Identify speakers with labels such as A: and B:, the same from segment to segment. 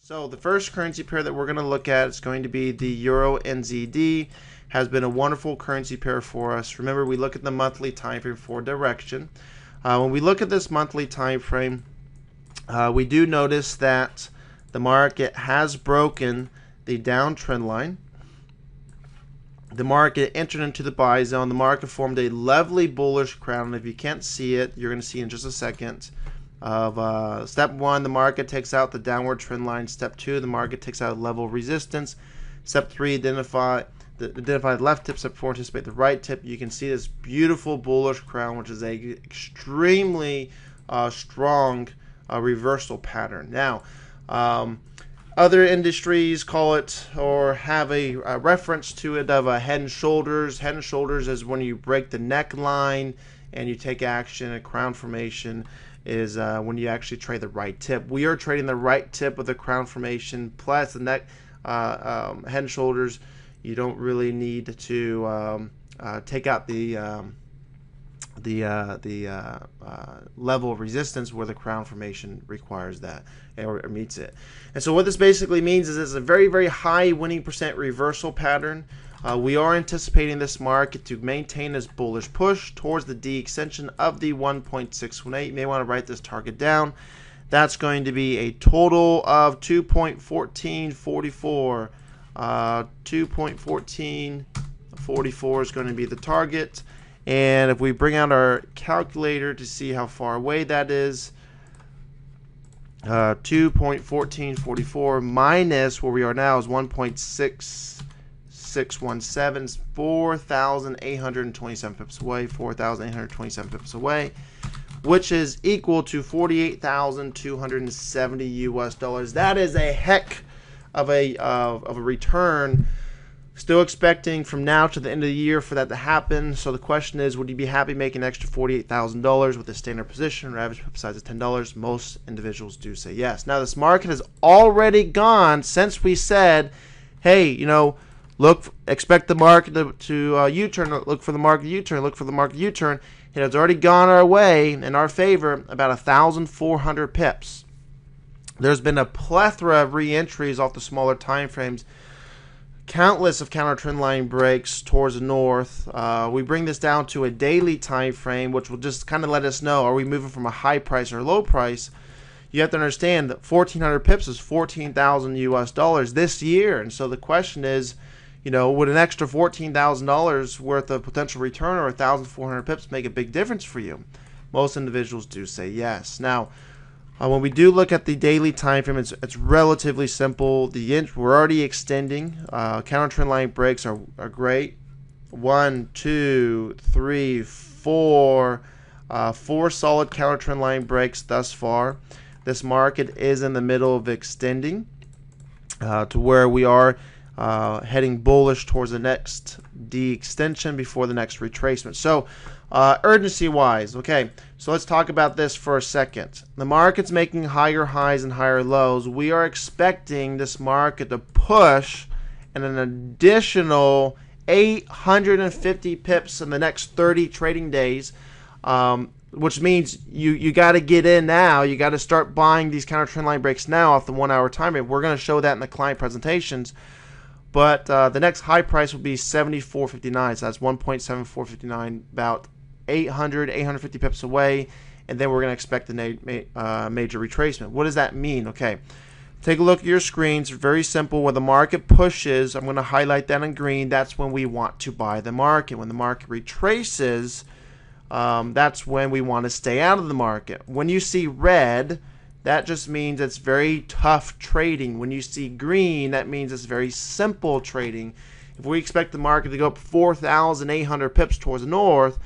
A: So the first currency pair that we're going to look at is going to be the Euro NZD. Has been a wonderful currency pair for us. Remember, we look at the monthly time frame for direction. When we look at this monthly time frame, we do notice that the market has broken the downtrend line. The market entered into the buy zone. The market formed a lovely bullish crown. If you can't see it, you're going to see in just a second. Step 1, the market takes out the downward trend line. Step 2, the market takes out a level of resistance. Step 3, identify the left tip. Step 4, anticipate the right tip. You can see this beautiful bullish crown, which is a extremely strong reversal pattern. Now, other industries call it or have a reference to it of a head and shoulders. Head and shoulders is when you break the neckline and you take action. A crown formation is when you actually trade the right tip. We are trading the right tip with the crown formation plus the neck head and shoulders. You don't really need to take out the level of resistance where the crown formation requires that or meets it. And so what this basically means is it's a very, very high winning percent reversal pattern. We are anticipating this market to maintain this bullish push towards the D extension of the 1.618. You may want to write this target down. That's going to be a total of 2.1444. 2.1444 is going to be the target. And if we bring out our calculator to see how far away that is, 2.1444 minus where we are now is 1.6617, 4,827 pips away, 4,827 pips away, which is equal to 48,270 US dollars. That is a heck of a return. Still expecting from now to the end of the year for that to happen. So the question is, would you be happy making an extra $48,000 with a standard position or average pip size of $10? Most individuals do say yes. Now this market has already gone since we said, hey, expect the market to U-turn, look for the market U-turn, look for the market U-turn. It has already gone our way in our favor about 1,400 pips. There's been a plethora of re-entries off the smaller time frames. Countless of counter trend line breaks towards the north. We bring this down to a daily time frame, which will just kind of let us know, are we moving from a high price or a low price? You have to understand that 1,400 pips is 14,000 US dollars this year. And so the question is, would an extra $14,000 worth of potential return or 1,400 pips make a big difference for you? Most individuals do say yes. Now, when we do look at the daily time frame, it's relatively simple. We're already extending. Counter trend line breaks are great. 1, 2, 3, 4. 4 solid counter trend line breaks thus far. This market is in the middle of extending to where we are heading bullish towards the next D extension before the next retracement. So urgency-wise, okay, so let's talk about this for a second. The market's making higher highs and higher lows. We are expecting this market to push and an additional 850 pips in the next 30 trading days, which means you got to get in now. You got to start buying these counter trend line breaks now off the 1 hour time frame. We're going to show that in the client presentations. But the next high price will be 74.59, so that's 1.7459, about 850 pips away, and then we're going to expect a major retracement. What does that mean? Okay, take a look at your screens. Very simple. When the market pushes, I'm going to highlight that in green. That's when we want to buy the market. When the market retraces, that's when we want to stay out of the market. When you see red, that just means it's very tough trading. When you see green, that means it's very simple trading. If we expect the market to go up 4,800 pips towards the north,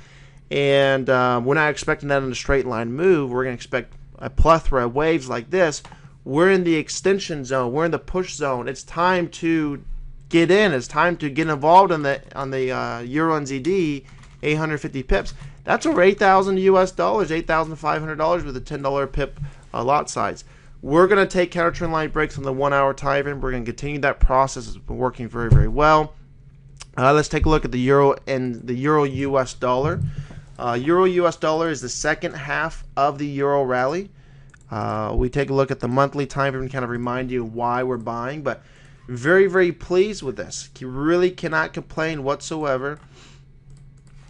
A: and we're not expecting that in a straight line move, we're going to expect a plethora of waves like this. We're in the extension zone. We're in the push zone. It's time to get in. It's time to get involved on the Euro NZD 850 pips. That's over 8,000 US dollars, $8,500 with a $10 pip lot size. We're going to take counter trend line breaks on the 1 hour time frame. We're going to continue that process. It's been working very, very well. Let's take a look at the euro and the euro US dollar. Euro US dollar is the second half of the euro rally. We take a look at the monthly time frame and kind of remind you why we're buying, but very, very pleased with this. You really cannot complain whatsoever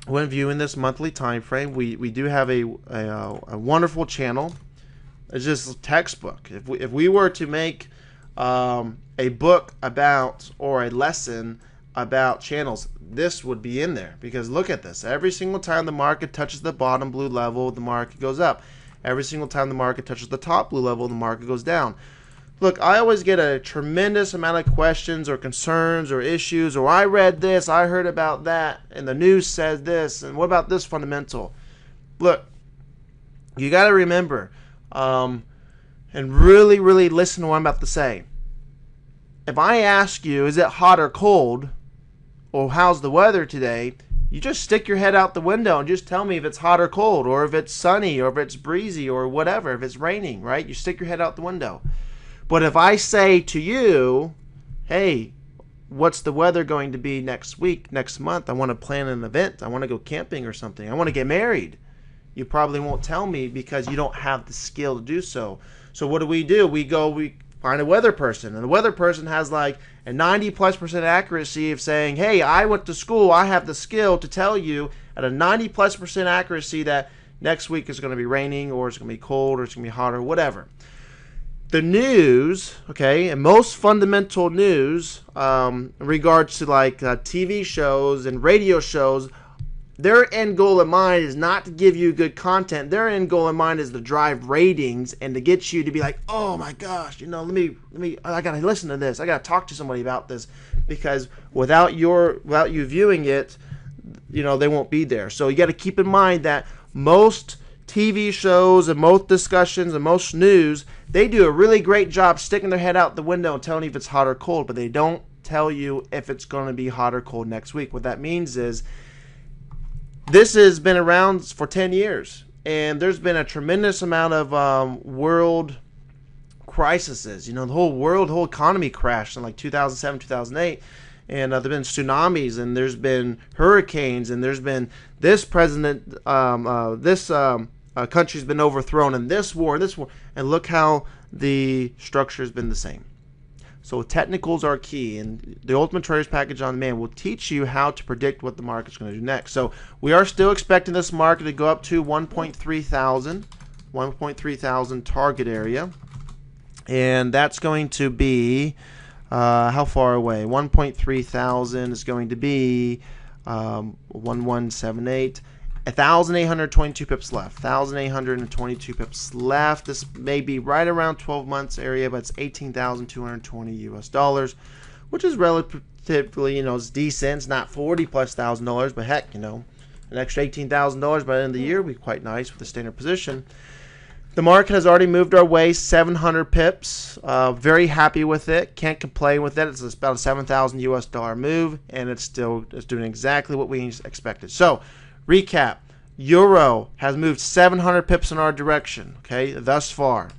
A: when viewing this monthly time frame. We do have a wonderful channel. It's just textbook. If we were to make a book about, or a lesson about channels, this would be in there, because look at this. Every single time the market touches the bottom blue level, the market goes up. Every single time the market touches the top blue level, the market goes down. Look, I always get a tremendous amount of questions or concerns or issues, or I read this, I heard about that, and the news says this, and what about this fundamental? Look, you got to remember, and really, really listen to what I'm about to say. If I ask you, is it hot or cold, or how's the weather today, you just stick your head out the window and just tell me if it's hot or cold, or if it's sunny, or if it's breezy, or whatever, if it's raining, right? You stick your head out the window. But if I say to you, hey, what's the weather going to be next week, next month? I want to plan an event. I want to go camping or something. I want to get married. You probably won't tell me, because you don't have the skill to do so. So what do? We find a weather person, and the weather person has like a 90+% accuracy of saying, hey, I went to school, I have the skill to tell you at a 90+% accuracy that next week is going to be raining, or it's going to be cold, or it's going to be hot, or whatever. The news, okay, and most fundamental news in regards to like TV shows and radio shows, their end goal in mind is not to give you good content. Their end goal in mind is to drive ratings and to get you to be like, oh my gosh, let me, I gotta listen to this. I gotta talk to somebody about this, because without you viewing it, they won't be there. So you got to keep in mind that most TV shows and most discussions and most news, they do a really great job sticking their head out the window and telling you if it's hot or cold, but they don't tell you if it's going to be hot or cold next week. What that means is, this has been around for 10 years, and there's been a tremendous amount of world crises. The whole economy crashed in like 2007, 2008, and there have been tsunamis, and there's been hurricanes, and there's been this president, this country's been overthrown, and this war, and look how the structure has been the same. So technicals are key, and the Ultimate Traders Package on Demand will teach you how to predict what the market's going to do next. So we are still expecting this market to go up to 1.3 thousand target area, and that's going to be how far away? 1.3 thousand is going to be 1178. 1,822 pips left. 1,822 pips left. This may be right around 12 months area, but it's $18,220 US, which is relatively, it's decent. It's not $40,000+, but heck, an extra $18,000 by the end of the year would be quite nice with a standard position. The market has already moved our way 700 pips. Very happy with it. Can't complain with it. It's about a $7,000 US move, and it's doing exactly what we expected. So, recap, Euro has moved 700 pips in our direction, okay, thus far.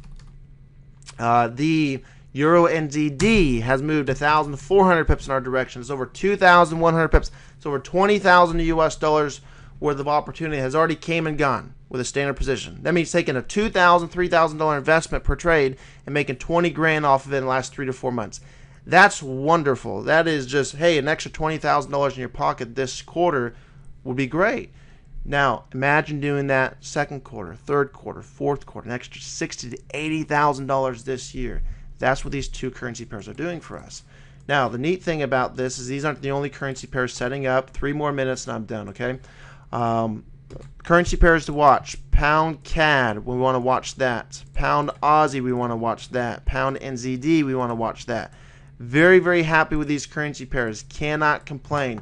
A: The Euro NZD has moved 1,400 pips in our direction. It's over 2,100 pips. It's over $20,000 US worth of opportunity has already came and gone with a standard position. That means taking a $2,000, $3,000 investment per trade and making 20 grand off of it in the last 3 to 4 months. That's wonderful. That is just, hey, an extra $20,000 in your pocket this quarter would be great. Now, imagine doing that second quarter, third quarter, fourth quarter, an extra $60,000 to $80,000 this year. That's what these two currency pairs are doing for us. Now, the neat thing about this is these aren't the only currency pairs setting up. 3 more minutes and I'm done, okay? Currency pairs to watch. Pound CAD, we want to watch that. Pound Aussie, we want to watch that. Pound NZD, we want to watch that. Very, very happy with these currency pairs. Cannot complain.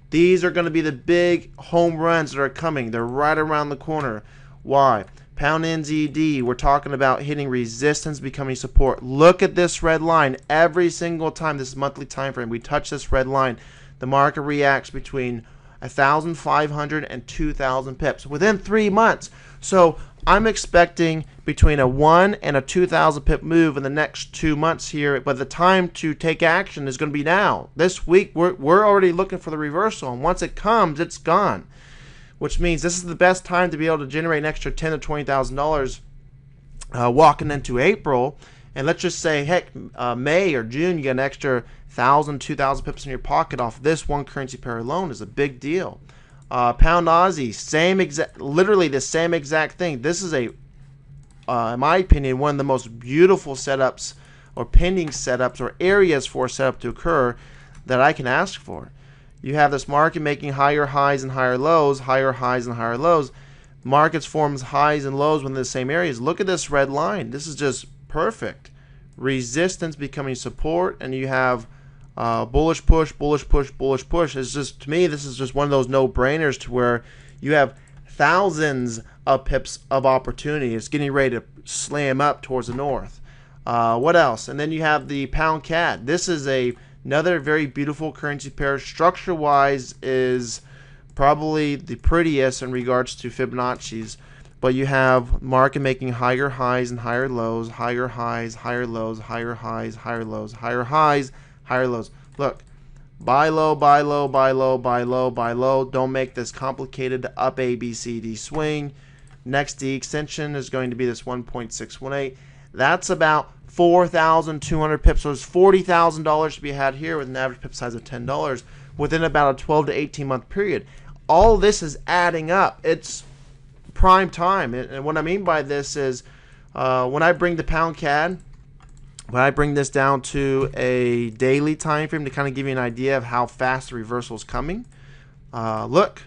A: These are going to be the big home runs that are coming. They're right around the corner. Why? Pound NZD, we're talking about hitting resistance, becoming support. Look at this red line. Every single time, this monthly time frame, we touch this red line, the market reacts between 1,500 and 2,000 pips within 3 months. So I'm expecting between a 1 and a 2,000 pip move in the next 2 months here, but the time to take action is going to be now. This week we're already looking for the reversal, and once it comes, it's gone, which means this is the best time to be able to generate an extra $10,000 to $20,000 walking into April, and let's just say, heck, May or June, you get an extra 1,000, 2,000 pips in your pocket off this one currency pair alone is a big deal. Pound Aussie, literally the same exact thing. This is in my opinion, one of the most beautiful setups or pending setups or areas for a setup to occur that I can ask for. You have this market making higher highs and higher lows, higher highs and higher lows. Markets forms highs and lows within the same areas. Look at this red line. This is just perfect. Resistance becoming support, and you have bullish push, bullish push, bullish push. It's just, to me, this is just one of those no-brainers to where you have thousands of pips of opportunity. It's getting ready to slam up towards the north. What else? And then you have the pound CAD. This is another very beautiful currency pair. Structure-wise is probably the prettiest in regards to Fibonacci's, but you have market making higher highs and higher lows, higher highs, higher lows, higher highs, higher lows, higher highs, higher lows. Look, buy low, buy low, buy low, buy low, buy low. Don't make this complicated. Up A, B, C, D swing. Next D extension is going to be this 1.618. That's about 4,200 pips. So there's $40,000 to be had here with an average pip size of $10 within about a 12 to 18 month period. All this is adding up. It's prime time. And what I mean by this is when I bring the pound CAD, when I bring this down to a daily time frame to kind of give you an idea of how fast the reversal is coming, look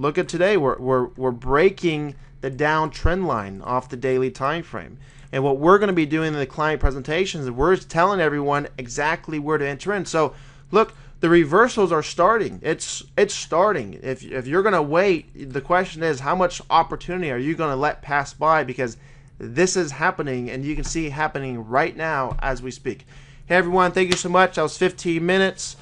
A: at today. We're breaking the downtrend line off the daily time frame. And what we're going to be doing in the client presentations is we're telling everyone exactly where to enter in. So look, the reversals are starting. It's starting. If you're going to wait, the question is, how much opportunity are you going to let pass by? Because this is happening, and you can see it happening right now as we speak. Hey, everyone, thank you so much. That was 15 minutes.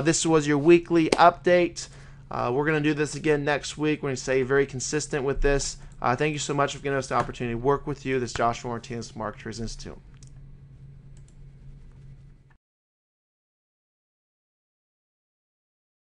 A: This was your weekly update. We're going to do this again next week. We're going to stay very consistent with this. Thank you so much for giving us the opportunity to work with you. This is Joshua Martinez, Marketers Institute.